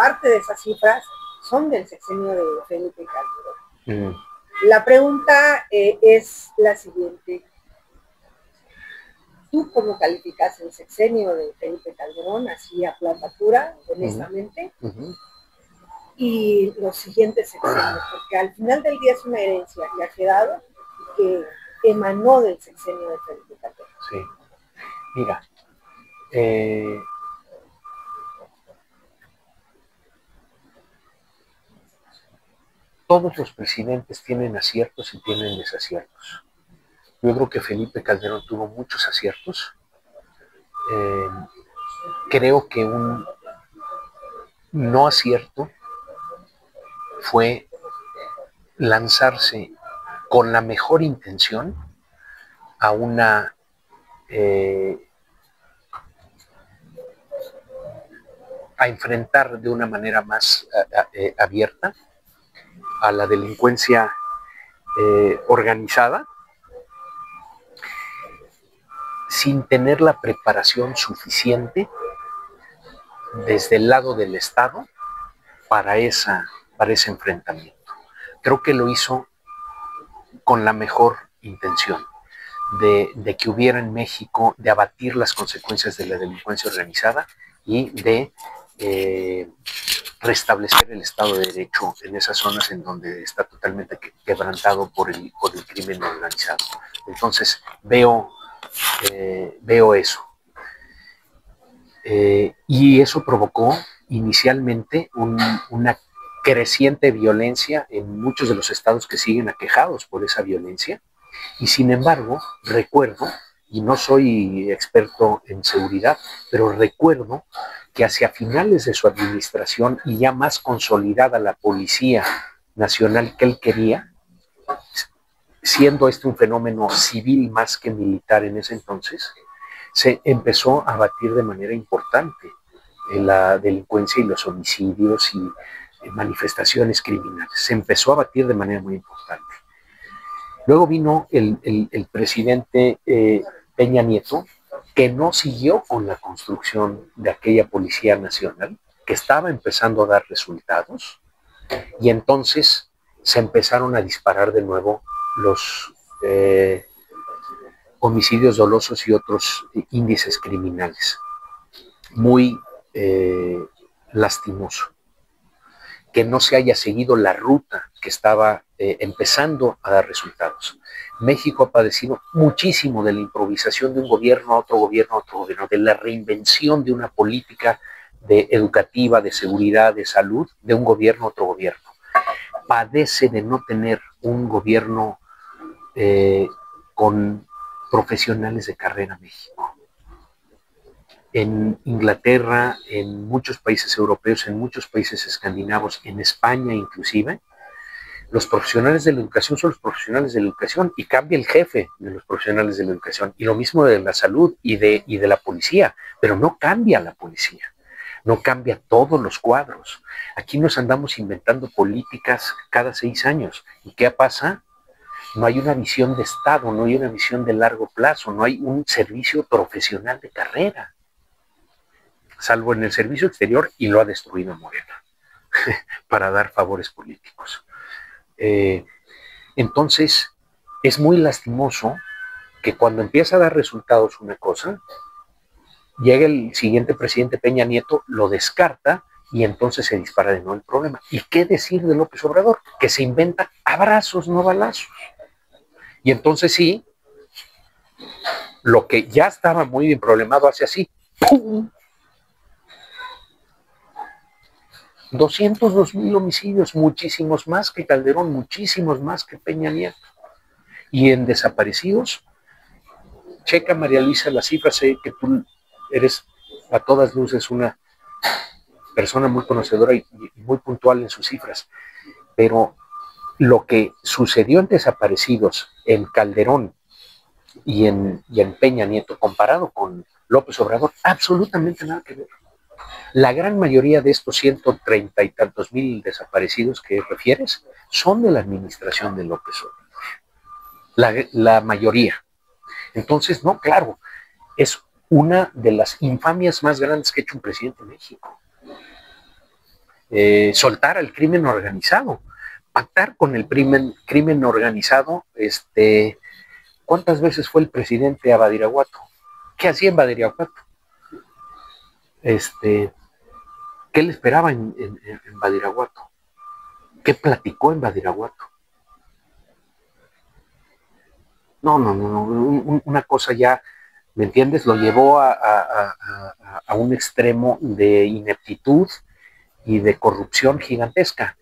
parte de esas cifras son del sexenio de Felipe Calderón. La pregunta es la siguiente. ¿Tú cómo calificas el sexenio de Felipe Calderón, así a plata pura, honestamente? Y los siguientes sexenios, porque al final del día es una herencia que ha quedado y que emanó del sexenio de Felipe Calderón. Sí. Mira, todos los presidentes tienen aciertos y tienen desaciertos. Yo creo que Felipe Calderón tuvo muchos aciertos. Creo que un no acierto fue lanzarse con la mejor intención a una a enfrentar de una manera más abierta a la delincuencia organizada sin tener la preparación suficiente desde el lado del Estado para ese enfrentamiento. Creo que lo hizo con la mejor intención de que hubiera en México, de abatir las consecuencias de la delincuencia organizada y de restablecer el Estado de Derecho en esas zonas en donde está totalmente quebrantado por el crimen organizado. Entonces veo eso. Y eso provocó inicialmente una creciente violencia en muchos de los estados que siguen aquejados por esa violencia. Y sin embargo, recuerdo, y no soy experto en seguridad, pero recuerdo que hacia finales de su administración y ya más consolidada la Policía Nacional que él quería, siendo este un fenómeno civil más que militar en ese entonces, se empezó a abatir de manera importante la delincuencia y los homicidios y manifestaciones criminales. Se empezó a abatir de manera muy importante. Luego vino el presidente Peña Nieto, que no siguió con la construcción de aquella Policía Nacional, que estaba empezando a dar resultados, y entonces se empezaron a disparar de nuevo los homicidios dolosos y otros índices criminales. Muy lastimoso que no se haya seguido la ruta que estaba empezando a dar resultados. México ha padecido muchísimo de la improvisación de un gobierno a otro gobierno a otro gobierno, de la reinvención de una política educativa, de seguridad, de salud, de un gobierno a otro gobierno. Padece de no tener un gobierno con profesionales de carrera México. En Inglaterra, en muchos países europeos, en muchos países escandinavos, en España inclusive, los profesionales de la educación son los profesionales de la educación y cambia el jefe de los profesionales de la educación. Y lo mismo de la salud y de la policía, pero no cambia la policía, no cambia todos los cuadros. Aquí nos andamos inventando políticas cada 6 años. ¿Y qué pasa? No hay una visión de Estado, no hay una visión de largo plazo, no hay un servicio profesional de carrera, salvo en el servicio exterior, y lo ha destruido Morena para dar favores políticos. Entonces, es muy lastimoso que cuando empieza a dar resultados una cosa, llega el siguiente presidente Peña Nieto, lo descarta y entonces se dispara de nuevo el problema. ¿Y qué decir de López Obrador? Que se inventa abrazos, no balazos. Y entonces sí, lo que ya estaba muy bien problemado hace así, ¡pum! 202,000 homicidios, muchísimos más que Calderón, muchísimos más que Peña Nieto. Y en desaparecidos, checa María Luisa las cifras, sé que tú eres a todas luces una persona muy conocedora y muy puntual en sus cifras, pero lo que sucedió en desaparecidos en Calderón y en Peña Nieto comparado con López Obrador, absolutamente nada que ver. La gran mayoría de estos 130 y tantos mil desaparecidos que refieres son de la administración de López Obrador. La mayoría. Entonces, no, claro, es una de las infamias más grandes que ha hecho un presidente de México. soltar al crimen organizado, pactar con el crimen organizado. ¿Cuántas veces fue el presidente a Badiraguato? ¿Qué hacía en Badiraguato? ¿Qué le esperaba en Badiraguato? ¿Qué platicó en Badiraguato? No, una cosa ya, ¿me entiendes? Lo llevó a un extremo de ineptitud y de corrupción gigantesca.